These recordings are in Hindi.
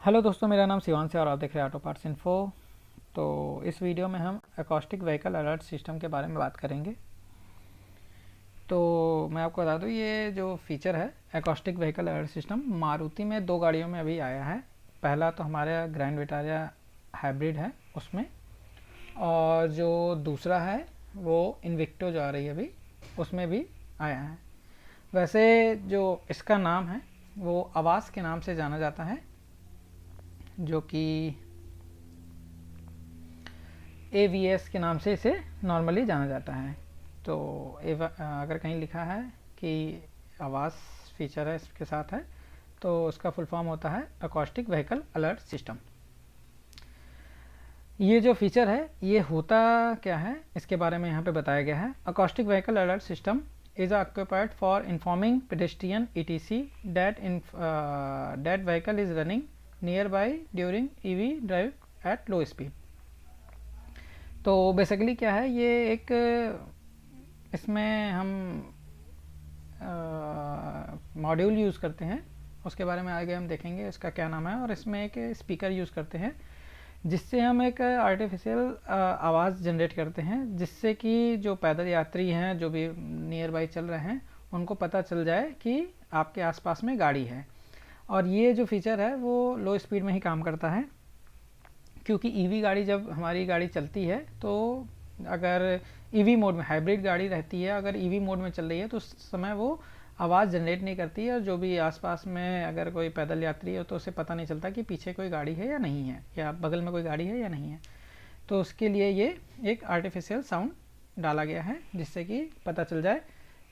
हेलो दोस्तों, मेरा नाम शिवांश है और आप देख रहे हैं ऑटो पार्ट्स इन्फो। तो इस वीडियो में हम एकॉस्टिक व्हीकल अलर्ट सिस्टम के बारे में बात करेंगे। तो मैं आपको बता दूं, ये जो फीचर है acoustic vehicle alert system, Maruti में 2 गाड़ियों में अभी आया है। पहला तो हमारे ग्रैंड विटारा हाइब्रिड है उसमें, और जो दूसरा है वो इन्विक्टो जो आ रही है अभी, उसमें भी आया है। वैसे जो इसका नाम है वो आवाज़ के नाम से जाना जाता है, जो कि AVS के नाम से इसे नॉर्मली जाना जाता है। तो अगर कहीं लिखा है कि आवाज़ फीचर है इसके साथ है, तो उसका फुल फॉर्म होता है एकॉस्टिक व्हीकल अलर्ट सिस्टम। ये जो फीचर है ये होता क्या है, इसके बारे में यहाँ पे बताया गया है। Acoustic vehicle alert system is occupied for informing pedestrian etc that vehicle is running nearby during EV drive at low speed। तो बेसिकली क्या है, ये एक इसमें हम मॉड्यूल यूज़ करते हैं, उसके बारे में आगे हम देखेंगे इसका क्या नाम है। और इसमें एक स्पीकर यूज़ करते हैं जिससे हम एक आर्टिफिशियल आवाज़ जनरेट करते हैं, जिससे कि जो पैदल यात्री हैं जो भी नियर बाई चल रहे हैं उनको पता चल जाए कि आपके आसपास में गाड़ी है। और ये जो फीचर है वो लो स्पीड में ही काम करता है, क्योंकि ईवी गाड़ी जब हमारी गाड़ी चलती है तो अगर ईवी मोड में, हाइब्रिड गाड़ी रहती है, अगर ईवी मोड में चल रही है तो उस समय वो आवाज़ जनरेट नहीं करती है, और जो भी आसपास में अगर कोई पैदल यात्री हो तो उसे पता नहीं चलता कि पीछे कोई गाड़ी है या नहीं है, या बगल में कोई गाड़ी है या नहीं है। तो उसके लिए ये एक आर्टिफिशियल साउंड डाला गया है जिससे कि पता चल जाए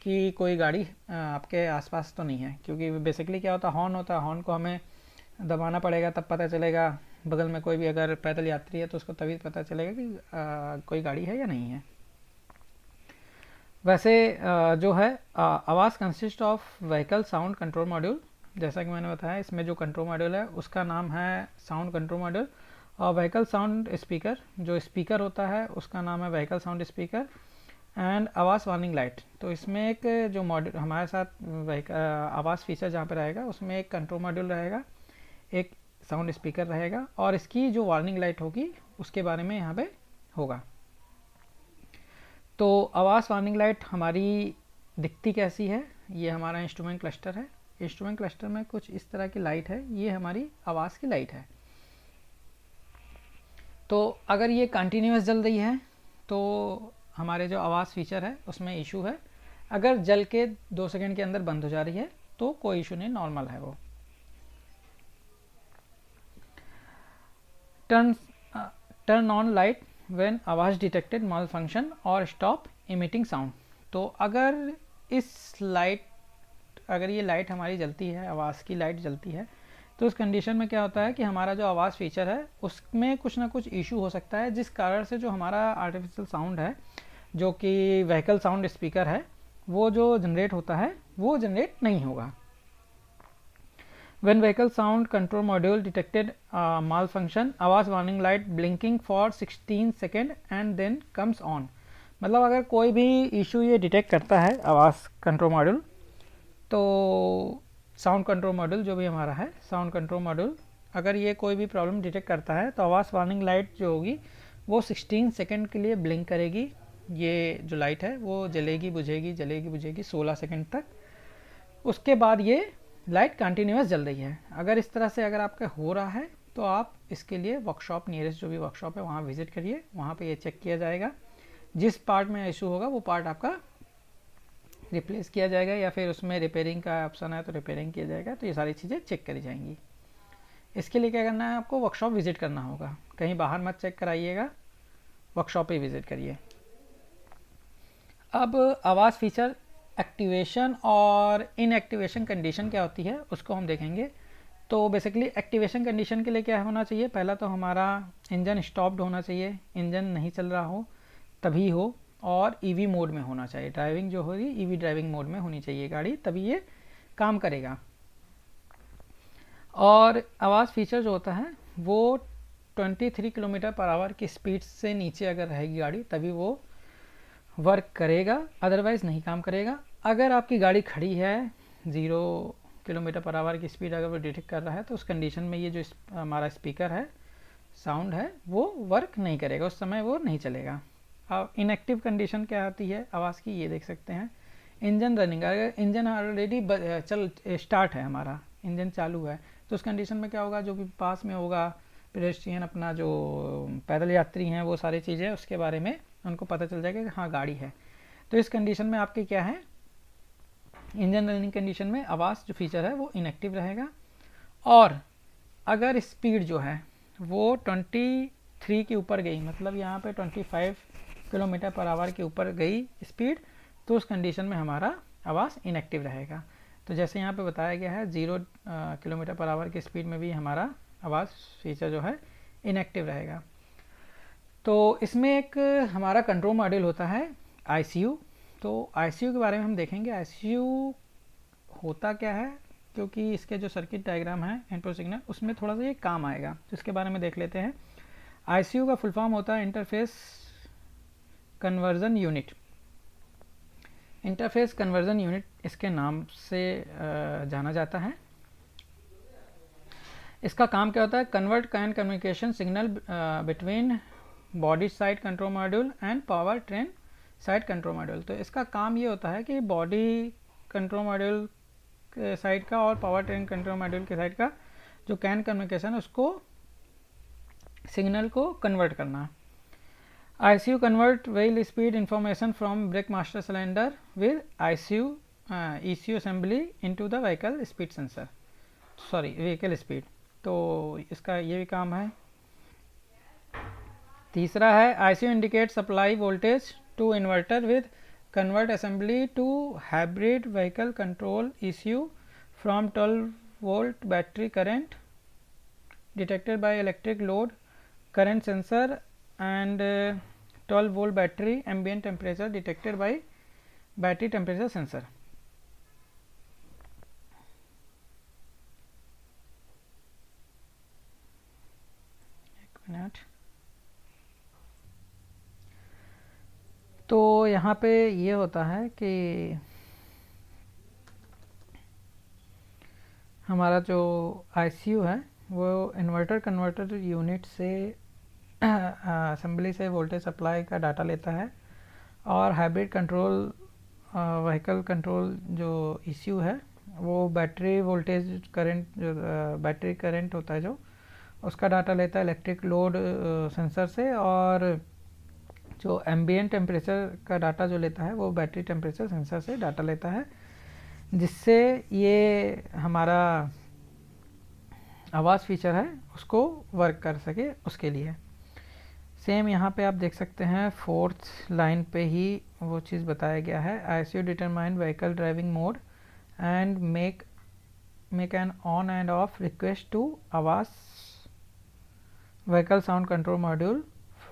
कि कोई गाड़ी आपके आसपास तो नहीं है। क्योंकि बेसिकली क्या होता है, हॉर्न होता है, हॉर्न को हमें दबाना पड़ेगा तब पता चलेगा, बगल में कोई भी अगर पैदल यात्री है तो उसको तभी पता चलेगा कि कोई गाड़ी है या नहीं है। वैसे जो है आवाज़ consist of vehicle sound control module. जैसा कि मैंने बताया, इसमें जो कंट्रोल मॉड्यूल है उसका नाम है साउंड कंट्रोल मॉड्यूल। और व्हीकल साउंड स्पीकर, जो स्पीकर होता है उसका नाम है व्हीकल साउंड स्पीकर। एंड आवाज़ वार्निंग लाइट। तो इसमें एक जो मॉड्यूल हमारे साथ आवाज़ फीचर जहाँ पे रहेगा उसमें एक कंट्रोल मॉड्यूल रहेगा, एक साउंड स्पीकर रहेगा, और इसकी जो वार्निंग लाइट होगी उसके बारे में यहाँ पे होगा। तो आवाज़ वार्निंग लाइट हमारी दिखती कैसी है, ये हमारा इंस्ट्रूमेंट क्लस्टर है। इंस्ट्रूमेंट क्लस्टर में कुछ इस तरह की लाइट है, ये हमारी आवाज़ की लाइट है। तो अगर ये कंटिन्यूस जल रही है तो हमारे जो आवाज़ फीचर है उसमें इशू है। अगर जल के 2 सेकंड के अंदर बंद हो जा रही है तो कोई इशू नहीं, नॉर्मल है वो। टर्न ऑन लाइट व्हेन आवाज़ डिटेक्टेड माल फंक्शन और स्टॉप इमिटिंग साउंड। तो अगर ये लाइट हमारी जलती है, आवाज़ की लाइट जलती है, तो उस कंडीशन में क्या होता है कि हमारा जो आवाज़ फीचर है उसमें कुछ ना कुछ इशू हो सकता है, जिस कारण से जो हमारा आर्टिफिशियल साउंड है, जो कि व्हीकल साउंड स्पीकर है, वो जो जनरेट होता है वो जनरेट नहीं होगा। When vehicle sound control module detected malfunction, आवाज़ warning light blinking for 16 second and then comes on. मतलब अगर कोई भी इशू ये डिटेक्ट करता है आवाज़ कंट्रोल मॉड्यूल, तो साउंड कंट्रोल मॉड्यूल जो भी हमारा है, साउंड कंट्रोल मॉड्यूल, अगर ये कोई भी प्रॉब्लम डिटेक्ट करता है तो आवाज़ वार्निंग लाइट जो होगी वो 16 सेकेंड के लिए ब्लिंक करेगी। ये जो लाइट है वो जलेगी बुझेगी 16 सेकेंड तक। उसके बाद ये लाइट कंटिन्यूस जल रही है। अगर इस तरह से अगर आपका हो रहा है तो आप इसके लिए वर्कशॉप, नियरेस्ट जो भी वर्कशॉप है वहाँ विजिट करिए, वहाँ पे ये चेक किया जाएगा। जिस पार्ट में इशू होगा वो पार्ट आपका रिप्लेस किया जाएगा, या फिर उसमें रिपेयरिंग का ऑप्शन है तो रिपेयरिंग किया जाएगा। तो ये सारी चीज़ें चेक करी जाएंगी। इसके लिए क्या करना है, आपको वर्कशॉप विजिट करना होगा, कहीं बाहर मत चेक कराइएगा, वर्कशॉप पे विजिट करिए। अब आवाज़ फीचर एक्टिवेशन और इनएक्टिवेशन कंडीशन क्या होती है उसको हम देखेंगे। तो बेसिकली एक्टिवेशन कंडीशन के लिए क्या होना चाहिए, पहला तो हमारा इंजन स्टॉप्ड होना चाहिए, इंजन नहीं चल रहा हो तभी हो, और ईवी मोड में होना चाहिए। ड्राइविंग जो होगी ईवी ड्राइविंग मोड में होनी चाहिए गाड़ी, तभी ये काम करेगा। और आवाज़ फीचर जो होता है वो 23 किलोमीटर पर आवर की स्पीड से नीचे अगर रहेगी गाड़ी तभी वो वर्क करेगा, अदरवाइज़ नहीं काम करेगा। अगर आपकी गाड़ी खड़ी है 0 किलोमीटर पर आवर की स्पीड अगर वो डिटेक्ट कर रहा है तो उस कंडीशन में ये जो हमारा स्पीकर है, साउंड है, वो वर्क नहीं करेगा, उस समय वो नहीं चलेगा। अब इनएक्टिव कंडीशन क्या आती है आवाज़ की, ये देख सकते हैं। इंजन रनिंग, अगर इंजन ऑलरेडी चल स्टार्ट है, हमारा इंजन चालू है, तो उस कंडीशन में क्या होगा, जो भी पास में होगा पेडेस्ट्रियन, अपना जो पैदल यात्री हैं, वो सारी चीज़ें उसके बारे में उनको पता चल जाएगा कि हाँ गाड़ी है। तो इस कंडीशन में आपके क्या है, इंजन रनिंग कंडीशन में आवाज़ जो फीचर है वो इनएक्टिव रहेगा। और अगर स्पीड जो है वो 23 के ऊपर गई, मतलब यहाँ पे 25 किलोमीटर पर आवर के ऊपर गई स्पीड, तो उस कंडीशन में हमारा आवाज़ इनएक्टिव रहेगा। तो जैसे यहाँ पे बताया गया है 0 किलोमीटर पर आवर की स्पीड में भी हमारा आवाज़ फीचर जो है इनएक्टिव रहेगा। तो इसमें एक हमारा कंट्रोल मॉड्यूल होता है ICU। तो ICU के बारे में हम देखेंगे ICU होता क्या है, क्योंकि इसके जो सर्किट डायग्राम है इनपुट सिग्नल, उसमें थोड़ा सा ये काम आएगा, तो इसके बारे में देख लेते हैं। ICU का फुल फॉर्म होता है interface conversion unit. Interface conversion unit इसके नाम से जाना जाता है। इसका काम क्या होता है, convert can communication signal between body side control module and power train side control module. तो इसका काम ये होता है कि बॉडी कंट्रोल मॉड्यूल के साइड का और पावर ट्रेन कंट्रोल मॉड्यूल के साइड का जो कैन कम्युनिकेशन, उसको सिग्नल को कन्वर्ट करना। ICU convert wheel speed information from brake master cylinder with ECU assembly into the vehicle speed sensor, vehicle speed। तो इसका ये भी काम है। तीसरा है ICU indicate supply voltage to inverter with convert assembly to hybrid vehicle control ECU from 12 volt battery current detected by electric load current sensor and 12 volt battery ambient temperature detected by battery temperature sensor। एक मिनट। तो यहाँ पे ये होता है कि हमारा जो ICU है वो इन्वर्टर कन्वर्टर यूनिट से असेंबली से वोल्टेज सप्लाई का डाटा लेता है, और हाइब्रिड कंट्रोल व्हीकल कंट्रोल जो ECU है वो बैटरी वोल्टेज करंट, जो बैटरी करंट होता है जो, उसका डाटा लेता है इलेक्ट्रिक लोड सेंसर से, और जो एम्बिएंट टेम्परेचर का डाटा जो लेता है वो बैटरी टेम्परेचर सेंसर से डाटा लेता है, जिससे ये हमारा आवाज़ फीचर है उसको वर्क कर सके उसके लिए। सेम यहाँ पे आप देख सकते हैं 4th लाइन पे ही वो चीज़ बताया गया है। ICU determine vehicle driving mode and make an on and off request to आवाज़ vehicle sound control module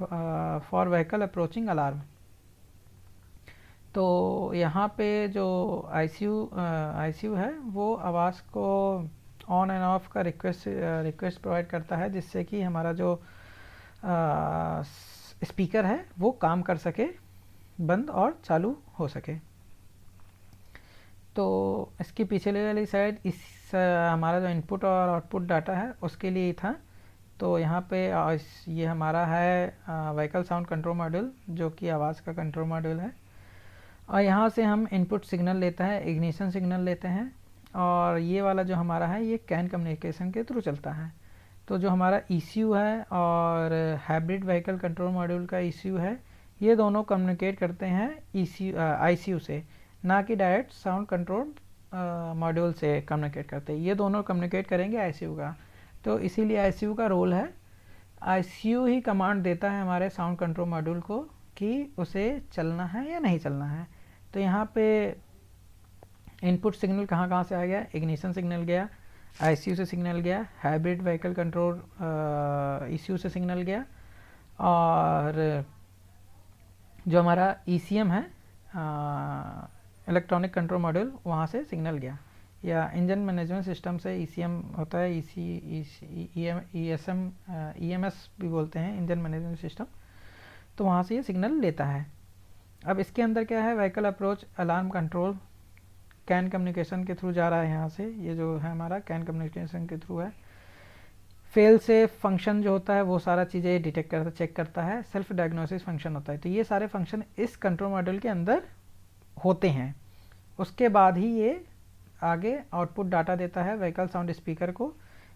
for vehicle approaching alarm. तो यहाँ पे जो ICU है वो आवाज़ को ऑन एंड ऑफ का रिक्वेस्ट प्रोवाइड करता है, जिससे कि हमारा जो स्पीकर है वो काम कर सके, बंद और चालू हो सके। तो इसकी पिछले वाली साइड इस हमारा जो इनपुट और आउटपुट डाटा है उसके लिए था। तो यहाँ पे ये हमारा है व्हीकल साउंड कंट्रोल मॉड्यूल, जो कि आवाज़ का कंट्रोल मॉड्यूल है, और यहाँ से हम इनपुट सिग्नल लेते हैं, इग्निशन सिग्नल लेते हैं, और ये वाला जो हमारा है ये कैन कम्युनिकेशन के थ्रू चलता है। तो जो हमारा ECU है और हाइब्रिड व्हीकल कंट्रोल मॉड्यूल का ECU है, ये दोनों कम्युनिकेट करते हैं ICU से, ना कि डायरेक्ट साउंड कंट्रोल मॉड्यूल से कम्युनिकेट करते हैं। ये दोनों कम्युनिकेट करेंगे ICU का। तो इसीलिए ICU का रोल है, ICU ही कमांड देता है हमारे साउंड कंट्रोल मॉड्यूल को कि उसे चलना है या नहीं चलना है। तो यहाँ पे इनपुट सिग्नल कहाँ से आ गया, इग्निशन सिग्नल गया, ICU से सिग्नल गया, हाइब्रिड व्हीकल कंट्रोल ECU से सिग्नल गया, और जो हमारा ECM है इलेक्ट्रॉनिक कंट्रोल मॉड्यूल, वहाँ से सिग्नल गया, या इंजन मैनेजमेंट सिस्टम से ECM होता है, EMS भी बोलते हैं, इंजन मैनेजमेंट सिस्टम। तो वहाँ से ये सिग्नल लेता है। अब इसके अंदर क्या है, vehicle approach alarm control can communication के थ्रू जा रहा है यहाँ से, ये जो है हमारा कैन कम्युनिकेशन के थ्रू है। फेल से फंक्शन जो होता है वो सारा चीज़ें डिटेक्ट करता, चेक करता है। सेल्फ डायग्नोसिस फंक्शन होता है। तो ये सारे फंक्शन इस कंट्रोल मॉड्यूल के अंदर होते हैं। उसके बाद ही ये आगे आउटपुट डाटा देता है व्हीकल साउंड स्पीकर को,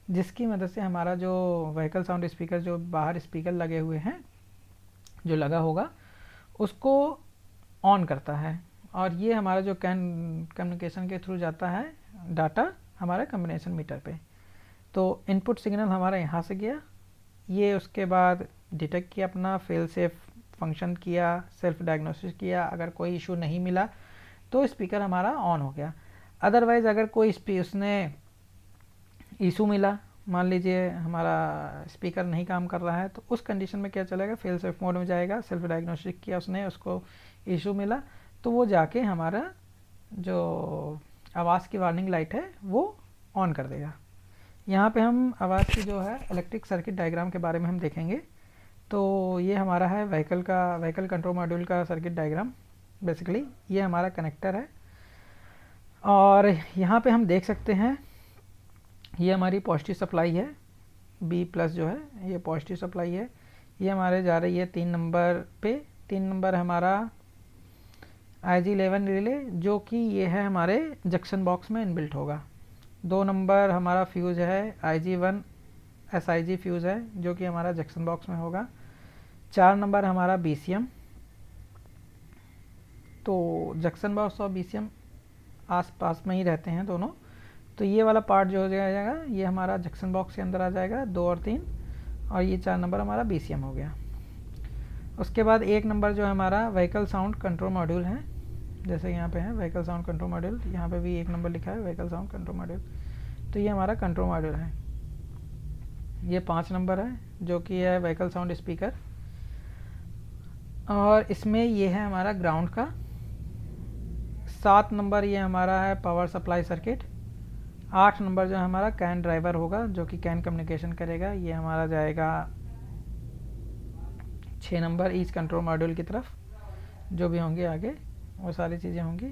जिसकी मदद से हमारा जो व्हीकल साउंड स्पीकर जो बाहर स्पीकर लगे हुए हैं, जो लगा होगा, उसको ऑन करता है। और ये हमारा जो कैन कम्युनिकेशन के थ्रू जाता है डाटा हमारा कम्बिनेशन मीटर पे। तो इनपुट सिग्नल हमारा यहाँ से गया, ये उसके बाद डिटेक्ट किया, अपना फेल सेफ फंक्शन किया, सेल्फ डायग्नोसिस किया। अगर कोई इशू नहीं मिला तो स्पीकर हमारा ऑन हो गया। अदरवाइज़ अगर कोई उसने इशू मिला, मान लीजिए हमारा स्पीकर नहीं काम कर रहा है, तो उस कंडीशन में क्या चलेगा, फेल सेफ मोड में जाएगा। सेल्फ डायग्नोस्टिक किया उसने, उसको इशू मिला, तो वो जाके हमारा जो आवाज़ की वार्निंग लाइट है वो ऑन कर देगा। यहाँ पे हम आवाज़ की जो है इलेक्ट्रिक सर्किट डायग्राम के बारे में हम देखेंगे। तो ये हमारा है व्हीकल कंट्रोल मॉड्यूल का सर्किट डायग्राम। बेसिकली ये हमारा कनेक्टर है, और यहाँ पे हम देख सकते हैं ये हमारी पॉजिटिव सप्लाई है, B+ जो है ये पॉजिटिव सप्लाई है। ये हमारे जा रही है 3 नंबर पे। 3 नंबर हमारा IG11 रिले, जो कि ये है हमारे जंक्शन बॉक्स में इनबिल्ट होगा। 2 नंबर हमारा फ्यूज़ है IG1 SIG फ्यूज़ है, जो कि हमारा जंक्शन बॉक्स में होगा। 4 नंबर हमारा BCM। तो जंक्शन बॉक्स और BCM आस पास में ही रहते हैं दोनों। तो ये वाला पार्ट जो हो जाएगा ये हमारा जंक्शन बॉक्स के अंदर आ जाएगा, 2 और 3, और ये 4 नंबर हमारा BCM हो गया। उसके बाद 1 नंबर जो हमारा व्हीकल साउंड कंट्रोल मॉड्यूल है, जैसे यहाँ पे है व्हीकल साउंड कंट्रोल मॉड्यूल, यहाँ पे भी 1 नंबर लिखा है व्हीकल साउंड कंट्रोल मॉड्यूल। तो ये हमारा कंट्रोल मॉड्यूल है। ये 5 नंबर है जो कि है व्हीकल साउंड स्पीकर, और इसमें ये है हमारा ग्राउंड का। 7 नंबर ये हमारा है पावर सप्लाई सर्किट। 8 नंबर जो हमारा कैन ड्राइवर होगा, जो कि कैन कम्युनिकेशन करेगा, ये हमारा जाएगा 6 नंबर ईच कंट्रोल मॉड्यूल की तरफ। जो भी होंगे आगे वो सारी चीज़ें होंगी।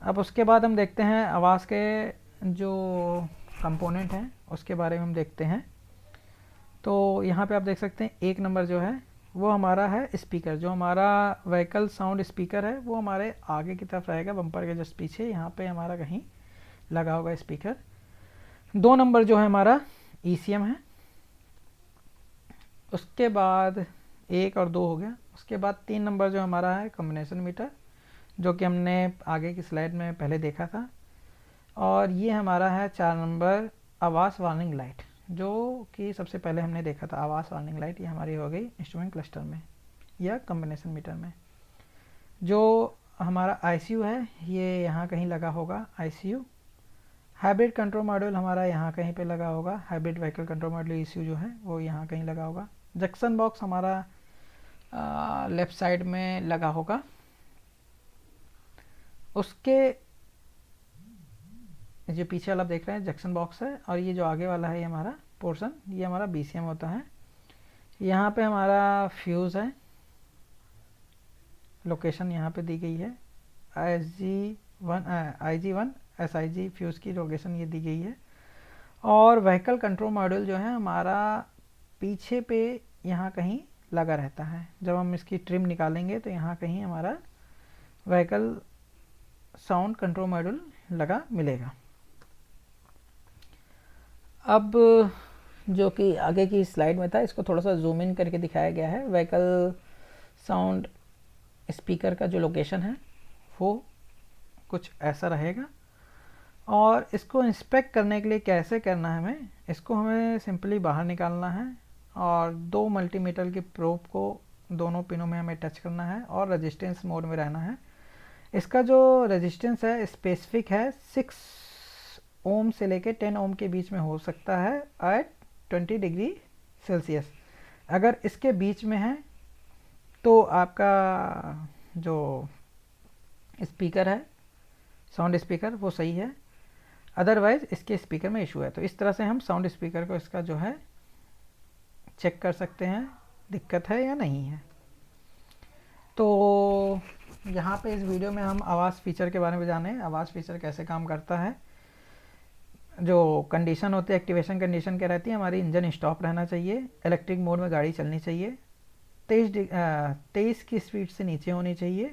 अब उसके बाद हम देखते हैं आवाज़ के जो कंपोनेंट हैं उसके बारे में हम देखते हैं। तो यहाँ पे आप देख सकते हैं 1 नंबर जो है वो हमारा है स्पीकर। जो हमारा व्हीकल साउंड स्पीकर है वो हमारे आगे की तरफ रहेगा, बम्पर के जस्ट पीछे, यहाँ पे हमारा कहीं लगा होगा स्पीकर। 2 नंबर जो है हमारा ECM है। उसके बाद 1 और 2 हो गया। उसके बाद 3 नंबर जो हमारा है कॉम्बिनेशन मीटर, जो कि हमने आगे की स्लाइड में पहले देखा था। और ये हमारा है 4 नंबर आवाज़ वार्निंग लाइट, जो कि सबसे पहले हमने देखा था। आवाज़ वार्निंग लाइट ये हमारी हो गई इंस्ट्रूमेंट क्लस्टर में या कॉम्बिनेशन मीटर में। जो हमारा ICU है ये यहाँ कहीं लगा होगा ICU। हाइब्रिड कंट्रोल मॉड्यूल हमारा यहाँ कहीं पे लगा होगा, hybrid vehicle control module ECU जो है वो यहाँ कहीं लगा होगा। जंक्शन बॉक्स हमारा लेफ़्ट साइड में लगा होगा। उसके जो पीछे वाला देख रहे हैं जंक्शन बॉक्स है, और ये जो आगे वाला है ये हमारा पोर्शन, ये हमारा BCM होता है। यहाँ पे हमारा फ्यूज़ है, लोकेशन यहाँ पे दी गई है। IG1 SIG फ्यूज़ की लोकेशन ये दी गई है। और व्हीकल कंट्रोल मॉड्यूल जो है हमारा पीछे पे यहाँ कहीं लगा रहता है। जब हम इसकी ट्रिम निकालेंगे तो यहाँ कहीं हमारा व्हीकल साउंड कंट्रोल मॉड्यूल लगा मिलेगा। अब जो कि आगे की स्लाइड में था, इसको थोड़ा सा जूम इन करके दिखाया गया है। व्हीकल साउंड स्पीकर का जो लोकेशन है वो कुछ ऐसा रहेगा। और इसको इंस्पेक्ट करने के लिए कैसे करना है हमें, इसको हमें सिंपली बाहर निकालना है और 2 मल्टीमीटर की प्रोब को दोनों पिनों में हमें टच करना है और रेजिस्टेंस मोड में रहना है। इसका जो रेजिस्टेंस है स्पेसिफिक है, 6 ओम से लेके 10 ओम के बीच में हो सकता है एट 20 डिग्री सेल्सियस। अगर इसके बीच में है तो आपका जो स्पीकर है साउंड स्पीकर वो सही है, अदरवाइज़ इसके स्पीकर में इशू है। तो इस तरह से हम साउंड स्पीकर को इसका जो है चेक कर सकते हैं दिक्कत है या नहीं है। तो यहाँ पे इस वीडियो में हम आवाज़ फीचर के बारे में जाने, आवाज़ फीचर कैसे काम करता है। जो कंडीशन होती है, एक्टिवेशन कंडीशन क्या रहती है, हमारी इंजन स्टॉप रहना चाहिए, इलेक्ट्रिक मोड में गाड़ी चलनी चाहिए, 23 की स्पीड से नीचे होनी चाहिए।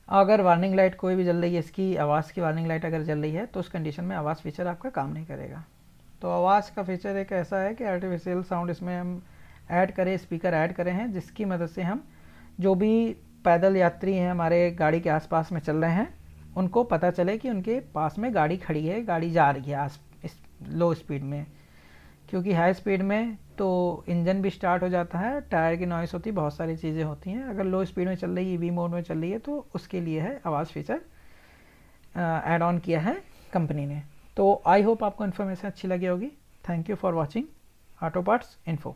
अगर वार्निंग लाइट कोई भी जल रही है, इसकी आवाज़ की वार्निंग लाइट अगर जल रही है, तो उस कंडीशन में आवाज़ फीचर आपका काम नहीं करेगा। तो आवाज़ का फीचर एक ऐसा है कि आर्टिफिशियल साउंड इसमें हम ऐड करें, स्पीकर ऐड करें हैं, जिसकी मदद से हम जो भी पैदल यात्री हैं हमारे गाड़ी के आसपास में चल रहे हैं, उनको पता चले कि उनके पास में गाड़ी खड़ी है, गाड़ी जा रही है इस लो स्पीड में। क्योंकि हाई स्पीड में तो इंजन भी स्टार्ट हो जाता है, टायर की नॉइस होती है, बहुत सारी चीज़ें होती हैं। अगर लो स्पीड में चल रही है, ईवी मोड में चल रही है, तो उसके लिए है आवाज़ फीचर ऐड ऑन किया है कंपनी ने। तो आई होप आपको इन्फॉर्मेशन अच्छी लगी होगी। Thank you for watching auto parts info.